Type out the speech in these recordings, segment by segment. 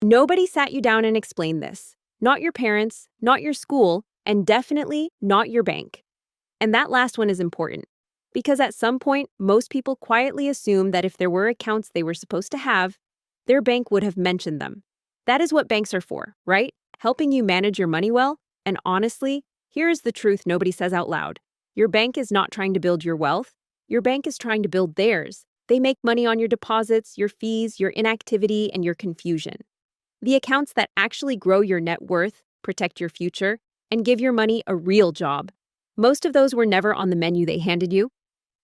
Nobody sat you down and explained this. Not your parents, not your school, and definitely not your bank. And that last one is important. Because at some point, most people quietly assume that if there were accounts they were supposed to have, their bank would have mentioned them. That is what banks are for, right? Helping you manage your money well. And honestly, here is the truth nobody says out loud. Your bank is not trying to build your wealth. Your bank is trying to build theirs. They make money on your deposits, your fees, your inactivity, and your confusion. The accounts that actually grow your net worth, protect your future, and give your money a real job. Most of those were never on the menu they handed you.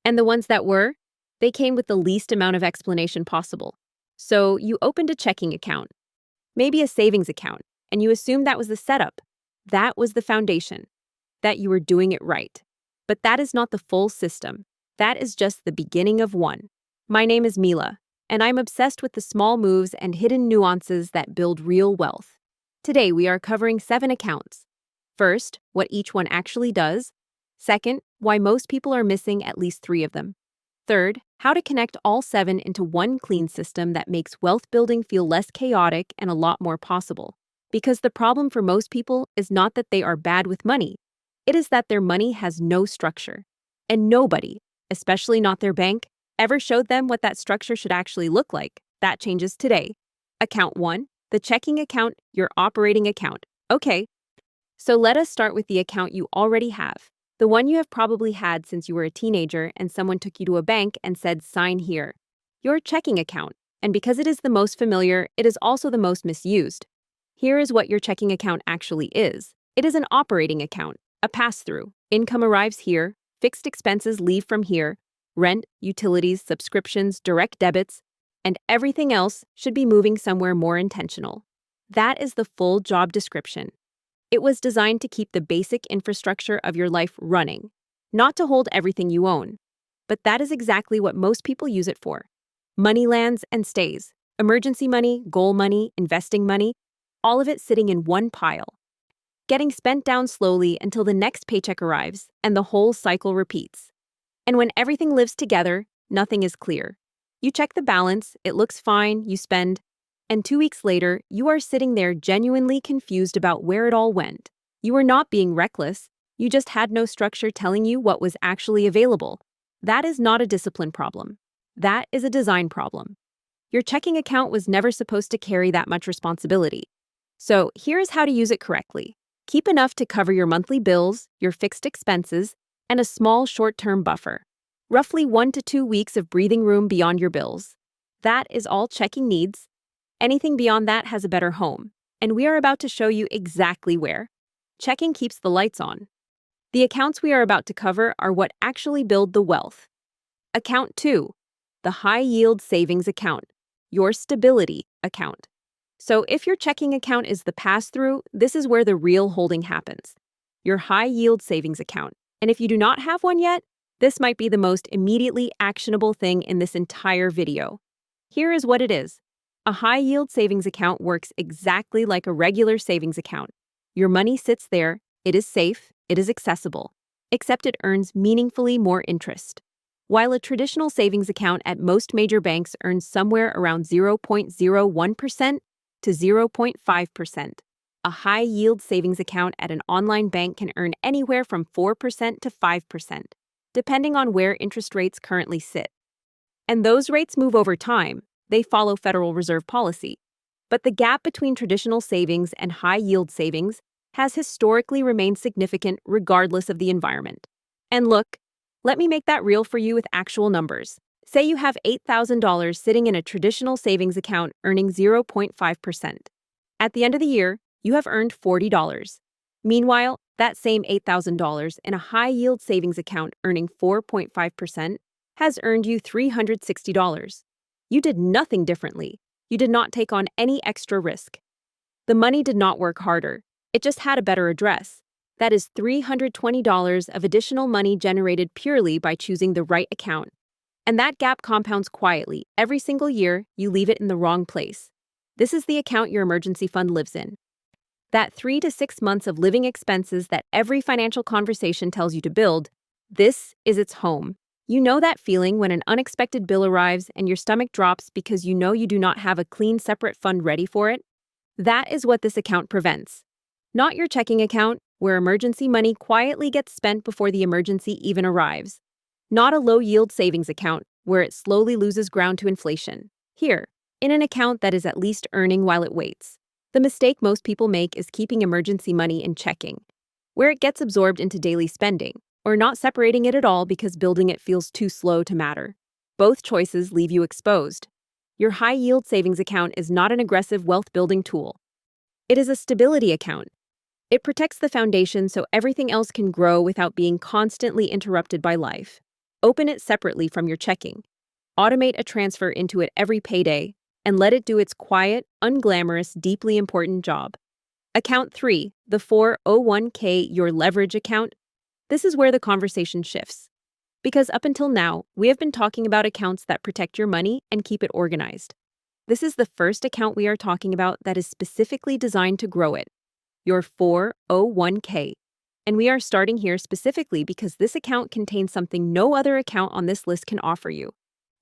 And the ones that were, they came with the least amount of explanation possible. So you opened a checking account, maybe a savings account, and you assumed that was the setup. That was the foundation, that you were doing it right. But that is not the full system. That is just the beginning of one. My name is Mila, and I'm obsessed with the small moves and hidden nuances that build real wealth. Today, we are covering 7 accounts. First, what each one actually does. Second, why most people are missing at least 3 of them. Third, how to connect all 7 into one clean system that makes wealth building feel less chaotic and a lot more possible. Because the problem for most people is not that they are bad with money. It is that their money has no structure. And nobody, especially not their bank, ever showed them what that structure should actually look like. That changes today. Account 1, the checking account, your operating account. Okay, so let us start with the account you already have. The one you have probably had since you were a teenager and someone took you to a bank and said, sign here. Your checking account. And because it is the most familiar, it is also the most misused. Here is what your checking account actually is. It is an operating account, a pass-through. Income arrives here, fixed expenses leave from here, rent, utilities, subscriptions, direct debits, and everything else should be moving somewhere more intentional. That is the full job description. It was designed to keep the basic infrastructure of your life running, not to hold everything you own. But that is exactly what most people use it for. Money lands and stays. Emergency money, goal money, investing money, all of it sitting in one pile. Getting spent down slowly until the next paycheck arrives, and the whole cycle repeats. And when everything lives together, nothing is clear. You check the balance, it looks fine, you spend, and 2 weeks later, you are sitting there genuinely confused about where it all went. You were not being reckless, you just had no structure telling you what was actually available. That is not a discipline problem. That is a design problem. Your checking account was never supposed to carry that much responsibility. So here is how to use it correctly. Keep enough to cover your monthly bills, your fixed expenses, and a small short-term buffer. Roughly 1 to 2 weeks of breathing room beyond your bills. That is all checking needs. Anything beyond that has a better home, and we are about to show you exactly where. Checking keeps the lights on. The accounts we are about to cover are what actually build the wealth. Account 2, the high-yield savings account, your stability account. So if your checking account is the pass-through, this is where the real holding happens. Your high-yield savings account. And if you do not have one yet, this might be the most immediately actionable thing in this entire video. Here is what it is. A high-yield savings account works exactly like a regular savings account. Your money sits there, it is safe, it is accessible, except it earns meaningfully more interest. While a traditional savings account at most major banks earns somewhere around 0.01% to 0.5%, a high-yield savings account at an online bank can earn anywhere from 4% to 5%, depending on where interest rates currently sit. And those rates move over time. They follow Federal Reserve policy. But the gap between traditional savings and high-yield savings has historically remained significant regardless of the environment. And look, let me make that real for you with actual numbers. Say you have $8,000 sitting in a traditional savings account earning 0.5%. At the end of the year, you have earned $40. Meanwhile, that same $8,000 in a high-yield savings account earning 4.5% has earned you $360. You did nothing differently. You did not take on any extra risk. The money did not work harder. It just had a better address. That is $320 of additional money generated purely by choosing the right account. And that gap compounds quietly. Every single year, you leave it in the wrong place. This is the account your emergency fund lives in. That 3 to 6 months of living expenses that every financial conversation tells you to build, this is its home. You know that feeling when an unexpected bill arrives and your stomach drops because you know you do not have a clean separate fund ready for it? That is what this account prevents. Not your checking account, where emergency money quietly gets spent before the emergency even arrives. Not a low-yield savings account, where it slowly loses ground to inflation. Here, in an account that is at least earning while it waits. The mistake most people make is keeping emergency money in checking, where it gets absorbed into daily spending, or not separating it at all because building it feels too slow to matter. Both choices leave you exposed. Your high-yield savings account is not an aggressive wealth-building tool. It is a stability account. It protects the foundation so everything else can grow without being constantly interrupted by life. Open it separately from your checking. Automate a transfer into it every payday, and let it do its quiet, unglamorous, deeply important job. Account 3, the 401k, your leverage account. This is where the conversation shifts. Because up until now, we have been talking about accounts that protect your money and keep it organized. This is the first account we are talking about that is specifically designed to grow it, your 401k. And we are starting here specifically because this account contains something no other account on this list can offer you.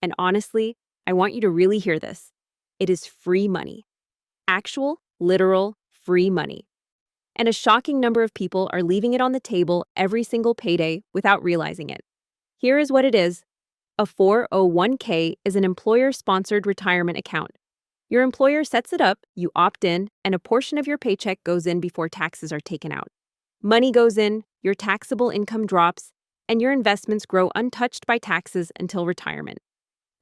And honestly, I want you to really hear this. It is free money. Actual, literal, free money. And a shocking number of people are leaving it on the table every single payday without realizing it. Here is what it is. A 401k is an employer-sponsored retirement account. Your employer sets it up, you opt in, and a portion of your paycheck goes in before taxes are taken out. Money goes in, your taxable income drops, and your investments grow untouched by taxes until retirement.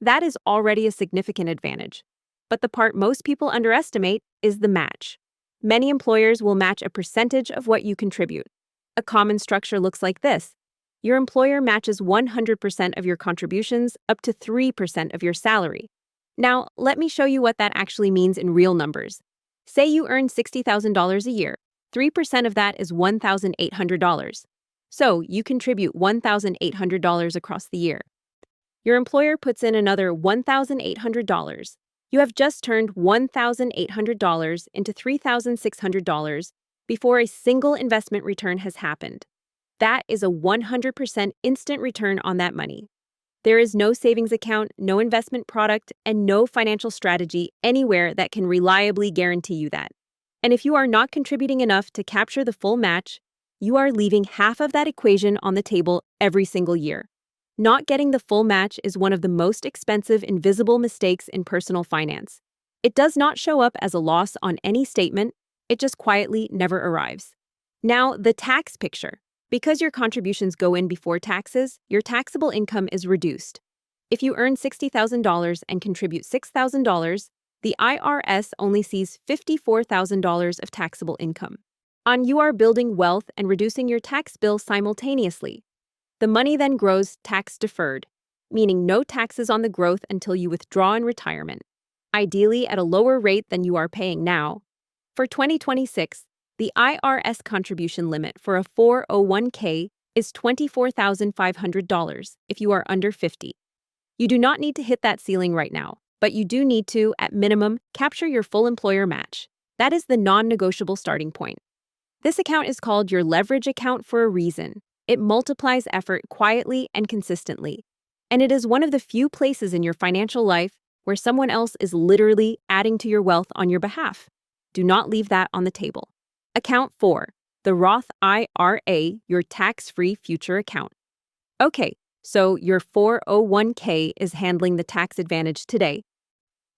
That is already a significant advantage. But the part most people underestimate is the match. Many employers will match a percentage of what you contribute. A common structure looks like this. Your employer matches 100% of your contributions up to 3% of your salary. Now, let me show you what that actually means in real numbers. Say you earn $60,000 a year. 3% of that is $1,800. So, you contribute $1,800 across the year. Your employer puts in another $1,800. You have just turned $1,800 into $3,600 before a single investment return has happened. That is a 100% instant return on that money. There is no savings account, no investment product, and no financial strategy anywhere that can reliably guarantee you that. And if you are not contributing enough to capture the full match, you are leaving half of that equation on the table every single year. Not getting the full match is one of the most expensive invisible mistakes in personal finance. It does not show up as a loss on any statement, it just quietly never arrives. Now, the tax picture. Because your contributions go in before taxes, your taxable income is reduced. If you earn $60,000 and contribute $6,000, the IRS only sees $54,000 of taxable income. You are building wealth and reducing your tax bill simultaneously. The money then grows tax-deferred, meaning no taxes on the growth until you withdraw in retirement, ideally at a lower rate than you are paying now. For 2026, the IRS contribution limit for a 401k is $24,500 if you are under 50. You do not need to hit that ceiling right now, but you do need to, at minimum, capture your full employer match. That is the non-negotiable starting point. This account is called your leverage account for a reason. It multiplies effort quietly and consistently. And it is one of the few places in your financial life where someone else is literally adding to your wealth on your behalf. Do not leave that on the table. Account 4, the Roth IRA, your tax-free future account. Okay, so your 401k is handling the tax advantage today.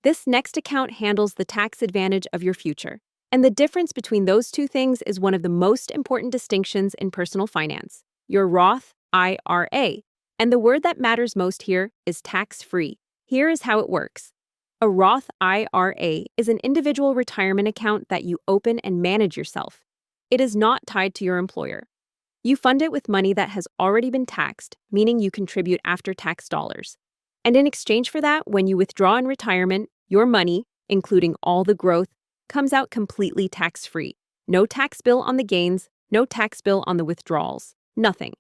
This next account handles the tax advantage of your future. And the difference between those two things is one of the most important distinctions in personal finance. Your Roth IRA. And the word that matters most here is tax-free. Here is how it works. A Roth IRA is an individual retirement account that you open and manage yourself. It is not tied to your employer. You fund it with money that has already been taxed, meaning you contribute after-tax dollars. And in exchange for that, when you withdraw in retirement, your money, including all the growth, comes out completely tax-free. No tax bill on the gains, no tax bill on the withdrawals. Nothing.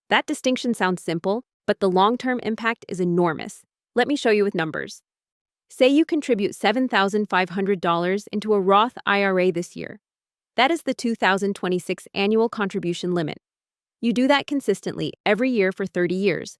That distinction sounds simple, but the long-term impact is enormous. Let me show you with numbers. Say you contribute $7,500 into a Roth IRA this year. That is the 2026 annual contribution limit. You do that consistently every year for 30 years.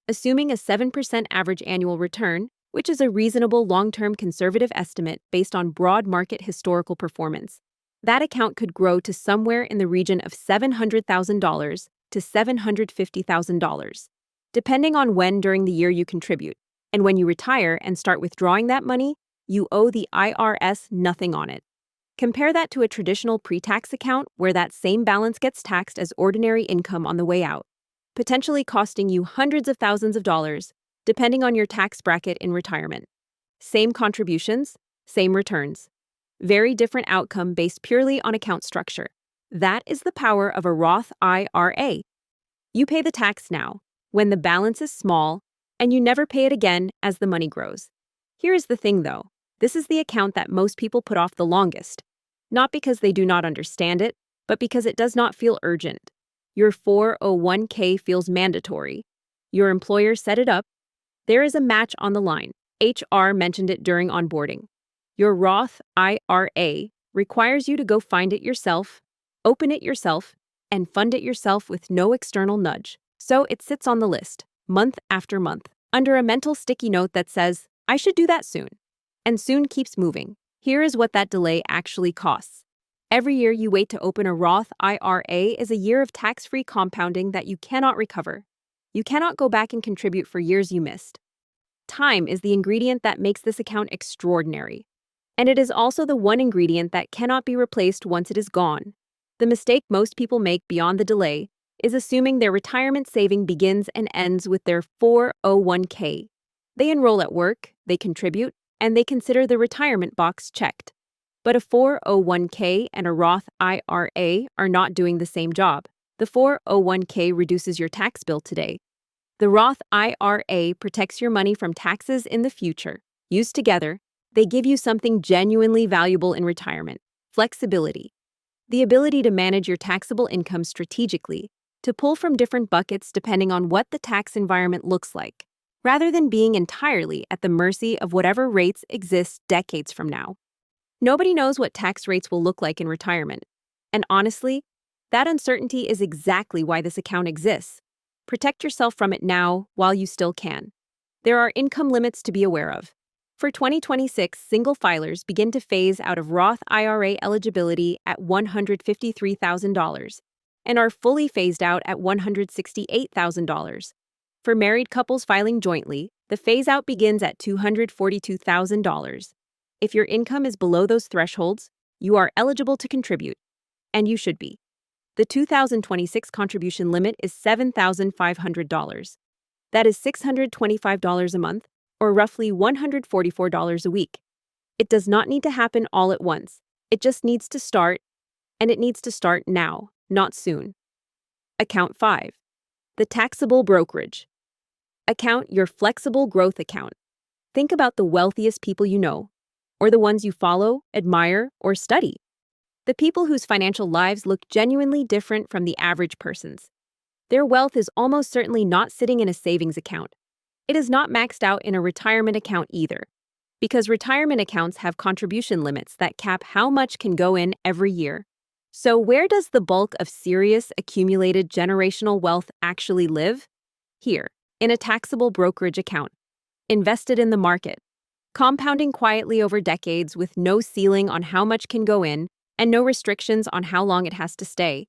Assuming a 7% average annual return, which is a reasonable long-term conservative estimate based on broad market historical performance. That account could grow to somewhere in the region of $700,000 to $750,000, depending on when during the year you contribute. And when you retire and start withdrawing that money, you owe the IRS nothing on it. Compare that to a traditional pre-tax account where that same balance gets taxed as ordinary income on the way out, potentially costing you hundreds of thousands of dollars, depending on your tax bracket in retirement. Same contributions, same returns. Very different outcome based purely on account structure. That is the power of a Roth IRA. You pay the tax now, when the balance is small, and you never pay it again as the money grows. Here is the thing though, this is the account that most people put off the longest. Not because they do not understand it, but because it does not feel urgent. Your 401k feels mandatory. Your employer set it up. There is a match on the line. HR mentioned it during onboarding. Your Roth IRA requires you to go find it yourself, open it yourself, and fund it yourself with no external nudge. So it sits on the list, month after month, under a mental sticky note that says, I should do that soon. And soon keeps moving. Here is what that delay actually costs. Every year you wait to open a Roth IRA is a year of tax-free compounding that you cannot recover. You cannot go back and contribute for years you missed. Time is the ingredient that makes this account extraordinary. And it is also the one ingredient that cannot be replaced once it is gone. The mistake most people make beyond the delay is assuming their retirement saving begins and ends with their 401k. They enroll at work, they contribute, and they consider the retirement box checked. But a 401k and a Roth IRA are not doing the same job. The 401k reduces your tax bill today. The Roth IRA protects your money from taxes in the future. Used together, they give you something genuinely valuable in retirement: flexibility. The ability to manage your taxable income strategically, to pull from different buckets depending on what the tax environment looks like, rather than being entirely at the mercy of whatever rates exist decades from now. Nobody knows what tax rates will look like in retirement. And honestly, that uncertainty is exactly why this account exists. Protect yourself from it now while you still can. There are income limits to be aware of. For 2026, single filers begin to phase out of Roth IRA eligibility at $153,000 and are fully phased out at $168,000. For married couples filing jointly, the phase-out begins at $242,000. If your income is below those thresholds, you are eligible to contribute, and you should be. The 2026 contribution limit is $7,500. That is $625 a month, or roughly $144 a week. It does not need to happen all at once. It just needs to start, and it needs to start now, not soon. Account 5. The taxable brokerage. Account your flexible growth account. Think about the wealthiest people you know, or the ones you follow, admire, or study. The people whose financial lives look genuinely different from the average person's. Their wealth is almost certainly not sitting in a savings account. It is not maxed out in a retirement account either, because retirement accounts have contribution limits that cap how much can go in every year. So where does the bulk of serious accumulated generational wealth actually live? Here, in a taxable brokerage account, invested in the market, compounding quietly over decades with no ceiling on how much can go in and no restrictions on how long it has to stay.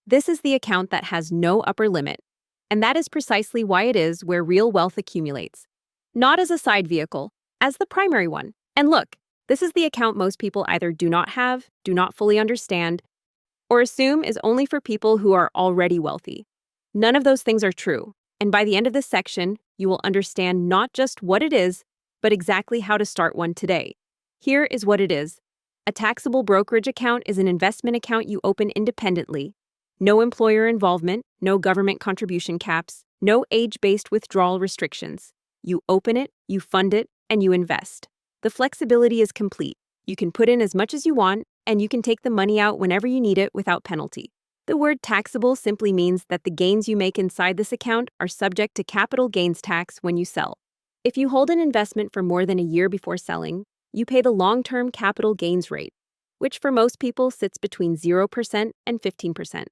This is the account that has no upper limit, and that is precisely why it is where real wealth accumulates. Not as a side vehicle, as the primary one. And look, this is the account most people either do not have, do not fully understand, or assume is only for people who are already wealthy. None of those things are true, and by the end of this section, you will understand not just what it is, but exactly how to start one today. Here is what it is. A taxable brokerage account is an investment account you open independently. No employer involvement, no government contribution caps, no age-based withdrawal restrictions. You open it, you fund it, and you invest. The flexibility is complete. You can put in as much as you want, and you can take the money out whenever you need it without penalty. The word taxable simply means that the gains you make inside this account are subject to capital gains tax when you sell. If you hold an investment for more than a year before selling, you pay the long-term capital gains rate, which for most people sits between 0% and 15%.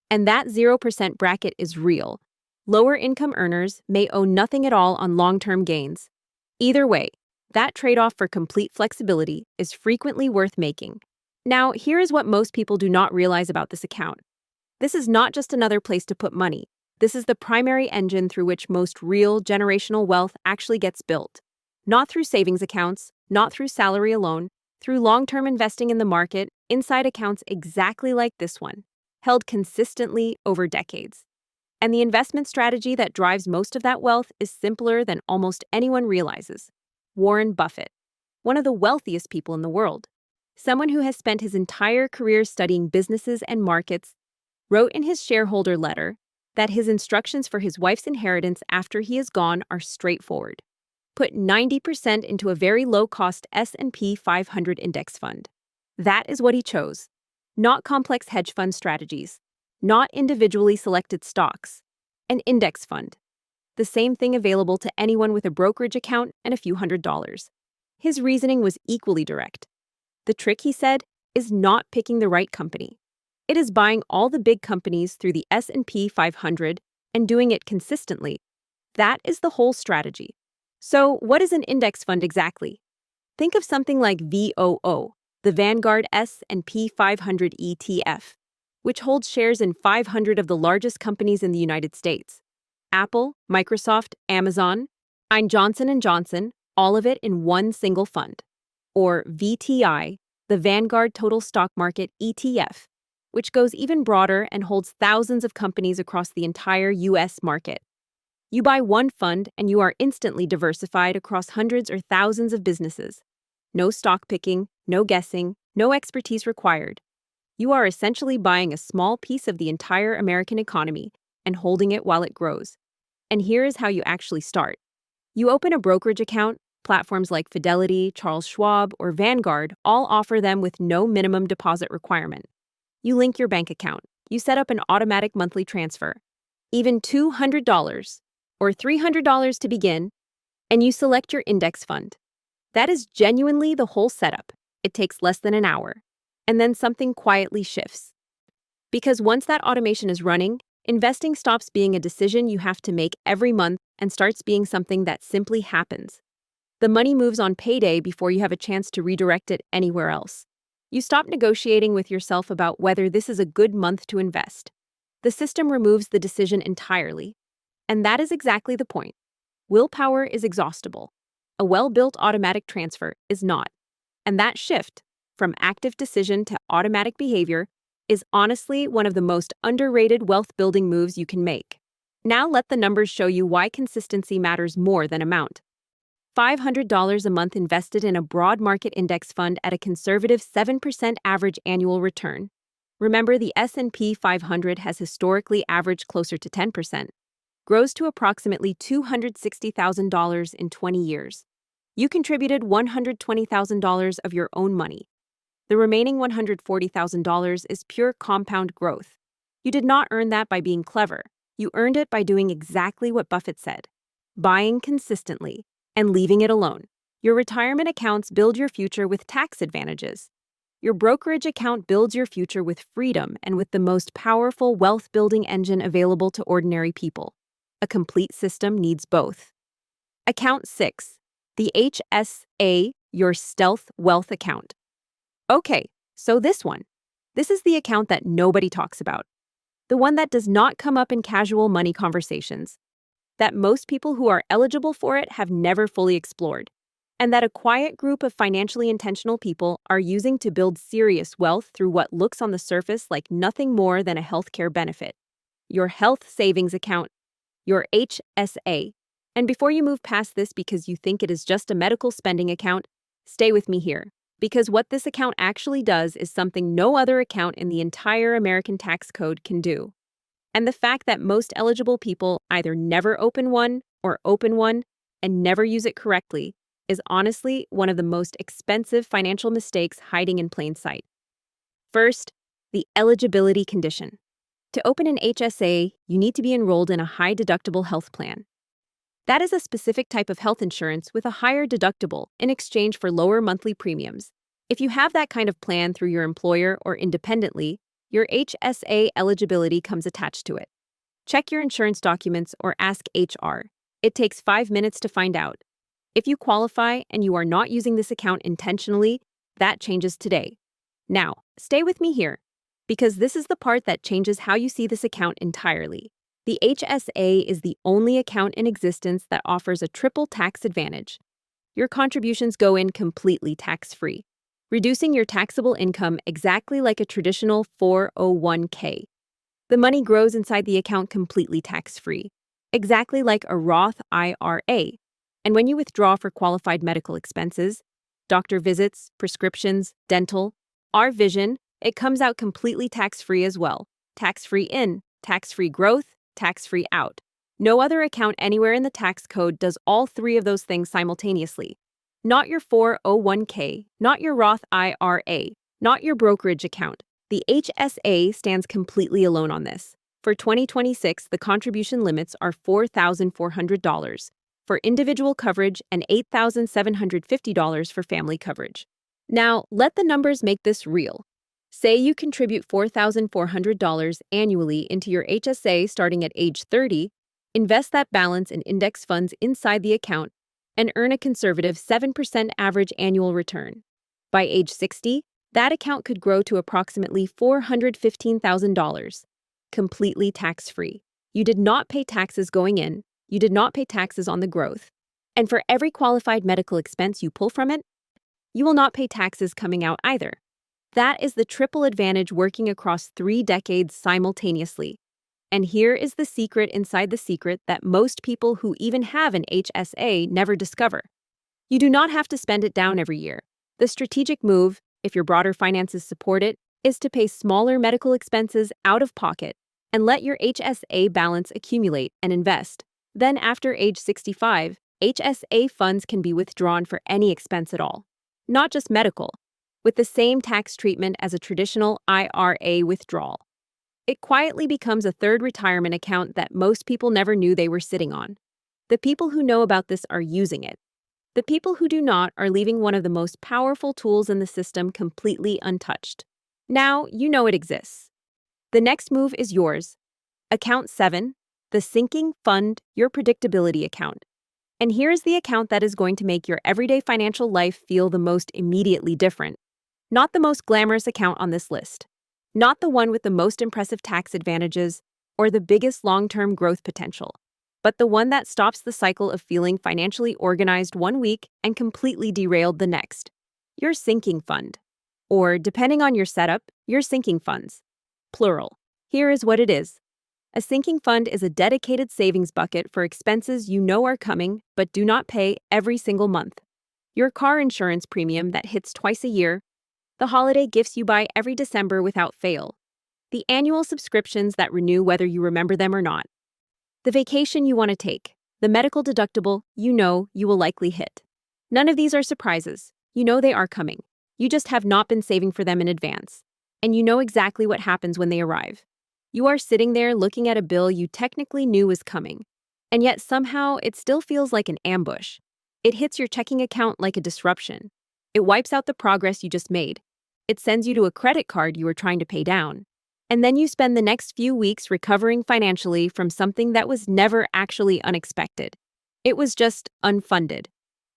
And that 0% bracket is real. Lower income earners may owe nothing at all on long-term gains. Either way, that trade-off for complete flexibility is frequently worth making. Now, here is what most people do not realize about this account. This is not just another place to put money. This is the primary engine through which most real generational wealth actually gets built. Not through savings accounts, not through salary alone, through long-term investing in the market, inside accounts exactly like this one, held consistently over decades. And the investment strategy that drives most of that wealth is simpler than almost anyone realizes. Warren Buffett, one of the wealthiest people in the world, someone who has spent his entire career studying businesses and markets, wrote in his shareholder letter that his instructions for his wife's inheritance after he is gone are straightforward. Put 90% into a very low-cost S&P 500 index fund. That is what he chose. Not complex hedge fund strategies, not individually selected stocks. An index fund. The same thing available to anyone with a brokerage account and a few $100s. His reasoning was equally direct. The trick, he said, is not picking the right company. It is buying all the big companies through the S&P 500 and doing it consistently. That is the whole strategy. So, what is an index fund exactly? Think of something like VOO, the Vanguard S&P 500 ETF, which holds shares in 500 of the largest companies in the United States. Apple, Microsoft, Amazon, and Johnson & Johnson, all of it in one single fund. Or VTI, the Vanguard Total Stock Market ETF, which goes even broader and holds thousands of companies across the entire U.S. market. You buy one fund and you are instantly diversified across hundreds or thousands of businesses. No stock picking, no guessing, no expertise required. You are essentially buying a small piece of the entire American economy and holding it while it grows. And here is how you actually start. You open a brokerage account. Platforms like Fidelity, Charles Schwab, or Vanguard all offer them with no minimum deposit requirement. You link your bank account. You set up an automatic monthly transfer, even $200 or $300 to begin, and you select your index fund. That is genuinely the whole setup. It takes less than an hour. And then something quietly shifts. Because once that automation is running, investing stops being a decision you have to make every month and starts being something that simply happens. The money moves on payday before you have a chance to redirect it anywhere else. You stop negotiating with yourself about whether this is a good month to invest. The system removes the decision entirely. And that is exactly the point. Willpower is exhaustible. A well-built automatic transfer is not. And that shift, from active decision to automatic behavior, is honestly one of the most underrated wealth-building moves you can make. Now let the numbers show you why consistency matters more than amount. $500 a month invested in a broad market index fund at a conservative 7% average annual return. Remember, the S&P 500 has historically averaged closer to 10%. Grows to approximately $260,000 in 20 years. You contributed $120,000 of your own money. The remaining $140,000 is pure compound growth. You did not earn that by being clever. You earned it by doing exactly what Buffett said. Buying consistently and leaving it alone. Your retirement accounts build your future with tax advantages. Your brokerage account builds your future with freedom and with the most powerful wealth-building engine available to ordinary people. A complete system needs both. Account 6. The HSA, your stealth wealth account. Okay, so this one. This is the account that nobody talks about. The one that does not come up in casual money conversations. That most people who are eligible for it have never fully explored. And that a quiet group of financially intentional people are using to build serious wealth through what looks on the surface like nothing more than a healthcare benefit. Your health savings account. Your HSA. And before you move past this because you think it is just a medical spending account, stay with me here. Because what this account actually does is something no other account in the entire American tax code can do. And the fact that most eligible people either never open one or open one and never use it correctly is honestly one of the most expensive financial mistakes hiding in plain sight. First, the eligibility condition. To open an HSA, you need to be enrolled in a high-deductible health plan. That is a specific type of health insurance with a higher deductible in exchange for lower monthly premiums. If you have that kind of plan through your employer or independently, your HSA eligibility comes attached to it. Check your insurance documents or ask HR. It takes 5 minutes to find out. If you qualify and you are not using this account intentionally, that changes today. Now, stay with me here, because this is the part that changes how you see this account entirely. The HSA is the only account in existence that offers a triple tax advantage. Your contributions go in completely tax-free, reducing your taxable income exactly like a traditional 401k. The money grows inside the account completely tax-free, exactly like a Roth IRA. And when you withdraw for qualified medical expenses, doctor visits, prescriptions, dental, our vision, it comes out completely tax-free as well. Tax-free in, tax-free growth, tax-free out. No other account anywhere in the tax code does all three of those things simultaneously. Not your 401k, not your Roth IRA, not your brokerage account. The HSA stands completely alone on this. For 2026, the contribution limits are $4,400 for individual coverage and $8,750 for family coverage. Now, let the numbers make this real. Say you contribute $4,400 annually into your HSA starting at age 30, invest that balance in index funds inside the account, and earn a conservative 7% average annual return. By age 60, that account could grow to approximately $415,000, completely tax-free. You did not pay taxes going in, you did not pay taxes on the growth. And for every qualified medical expense you pull from it, you will not pay taxes coming out either. That is the triple advantage working across 3 decades simultaneously. And here is the secret inside the secret that most people who even have an HSA never discover. You do not have to spend it down every year. The strategic move, if your broader finances support it, is to pay smaller medical expenses out of pocket and let your HSA balance accumulate and invest. Then after age 65, HSA funds can be withdrawn for any expense at all, not just medical, with the same tax treatment as a traditional IRA withdrawal. It quietly becomes a third retirement account that most people never knew they were sitting on. The people who know about this are using it. The people who do not are leaving one of the most powerful tools in the system completely untouched. Now you know it exists. The next move is yours. Account 7, the sinking fund, your predictability account. And here is the account that is going to make your everyday financial life feel the most immediately different. Not the most glamorous account on this list. Not the one with the most impressive tax advantages or the biggest long-term growth potential, but the one that stops the cycle of feeling financially organized one week and completely derailed the next. Your sinking fund. Or, depending on your setup, your sinking funds. Plural. Here is what it is. A sinking fund is a dedicated savings bucket for expenses you know are coming but do not pay every single month. Your car insurance premium that hits twice a year, the holiday gifts you buy every December without fail, the annual subscriptions that renew whether you remember them or not, the vacation you want to take, the medical deductible you know you will likely hit. None of these are surprises. You know they are coming. You just have not been saving for them in advance. And you know exactly what happens when they arrive. You are sitting there looking at a bill you technically knew was coming, and yet somehow it still feels like an ambush. It hits your checking account like a disruption. It wipes out the progress you just made. It sends you to a credit card you were trying to pay down. And then you spend the next few weeks recovering financially from something that was never actually unexpected. It was just unfunded.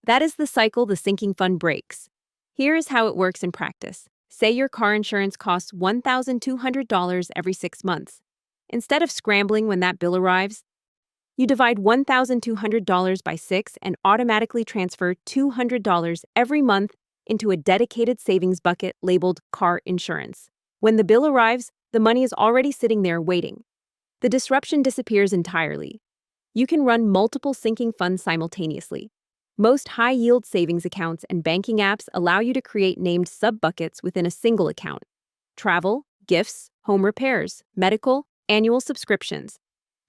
That is the cycle the sinking fund breaks. Here is how it works in practice. Say your car insurance costs $1,200 every 6 months. Instead of scrambling when that bill arrives, you divide $1,200 by 6 and automatically transfer $200 every month into a dedicated savings bucket labeled car insurance. When the bill arrives, the money is already sitting there waiting. The disruption disappears entirely. You can run multiple sinking funds simultaneously. Most high-yield savings accounts and banking apps allow you to create named sub-buckets within a single account. Travel, gifts, home repairs, medical, annual subscriptions.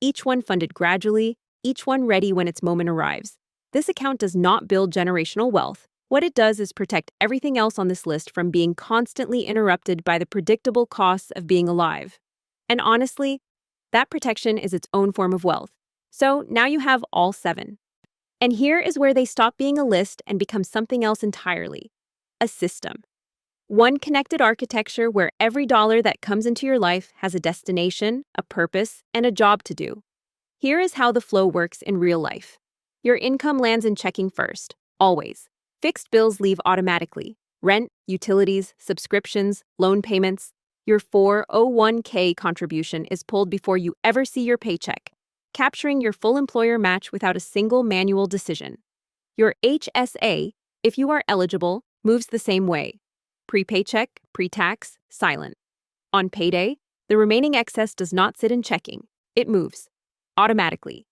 Each one funded gradually, each one ready when its moment arrives. This account does not build generational wealth. What it does is protect everything else on this list from being constantly interrupted by the predictable costs of being alive. And honestly, that protection is its own form of wealth. So now you have all 7. And here is where they stop being a list and become something else entirely. A system. One connected architecture where every dollar that comes into your life has a destination, a purpose, and a job to do. Here is how the flow works in real life. Your income lands in checking first. Always. Fixed bills leave automatically. Rent, utilities, subscriptions, loan payments. Your 401k contribution is pulled before you ever see your paycheck, capturing your full employer match without a single manual decision. Your HSA, if you are eligible, moves the same way. Pre-paycheck, pre-tax, silent. On payday, the remaining excess does not sit in checking. It moves. Automatically.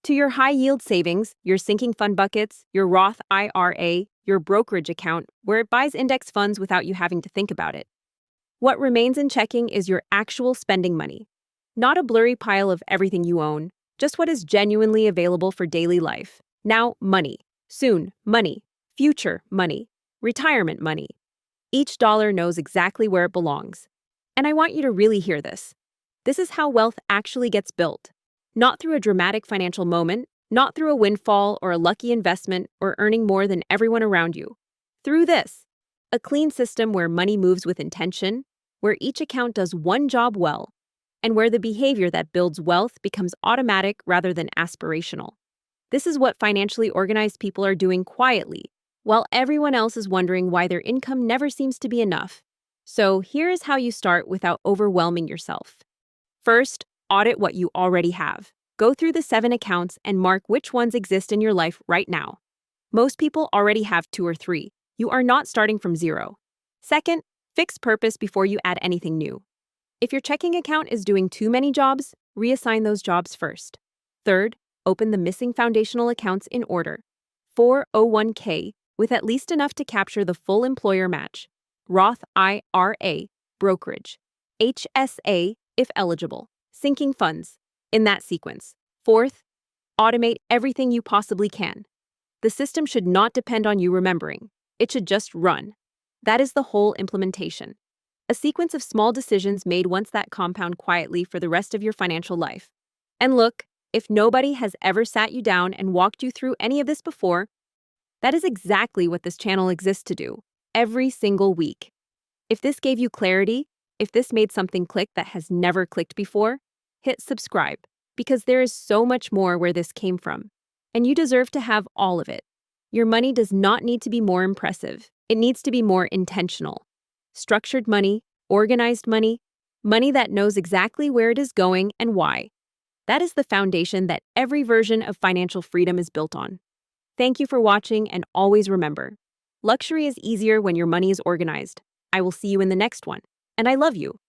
To your high-yield savings, your sinking fund buckets, your Roth IRA, your brokerage account, where it buys index funds without you having to think about it. What remains in checking is your actual spending money. Not a blurry pile of everything you own, just what is genuinely available for daily life. Now, money. Soon, money. Future, money. Retirement money. Each dollar knows exactly where it belongs. And I want you to really hear this. This is how wealth actually gets built. Not through a dramatic financial moment, not through a windfall or a lucky investment or earning more than everyone around you. Through this, a clean system where money moves with intention, where each account does one job well, and where the behavior that builds wealth becomes automatic rather than aspirational. This is what financially organized people are doing quietly, while everyone else is wondering why their income never seems to be enough. So here is how you start without overwhelming yourself. First, audit what you already have. Go through the 7 accounts and mark which ones exist in your life right now. Most people already have 2 or 3. You are not starting from zero. Second, fix purpose before you add anything new. If your checking account is doing too many jobs, reassign those jobs first. Third, open the missing foundational accounts in order. 401k, with at least enough to capture the full employer match. Roth IRA, brokerage. HSA, if eligible. Sinking funds, in that sequence. Fourth, automate everything you possibly can. The system should not depend on you remembering. It should just run. That is the whole implementation. A sequence of small decisions made once that compound quietly for the rest of your financial life. And look, if nobody has ever sat you down and walked you through any of this before, that is exactly what this channel exists to do, every single week. If this gave you clarity, if this made something click that has never clicked before, hit subscribe, because there is so much more where this came from, and you deserve to have all of it. Your money does not need to be more impressive. It needs to be more intentional. Structured money, organized money, money that knows exactly where it is going and why. That is the foundation that every version of financial freedom is built on. Thank you for watching, and always remember, luxury is easier when your money is organized. I will see you in the next one, and I love you.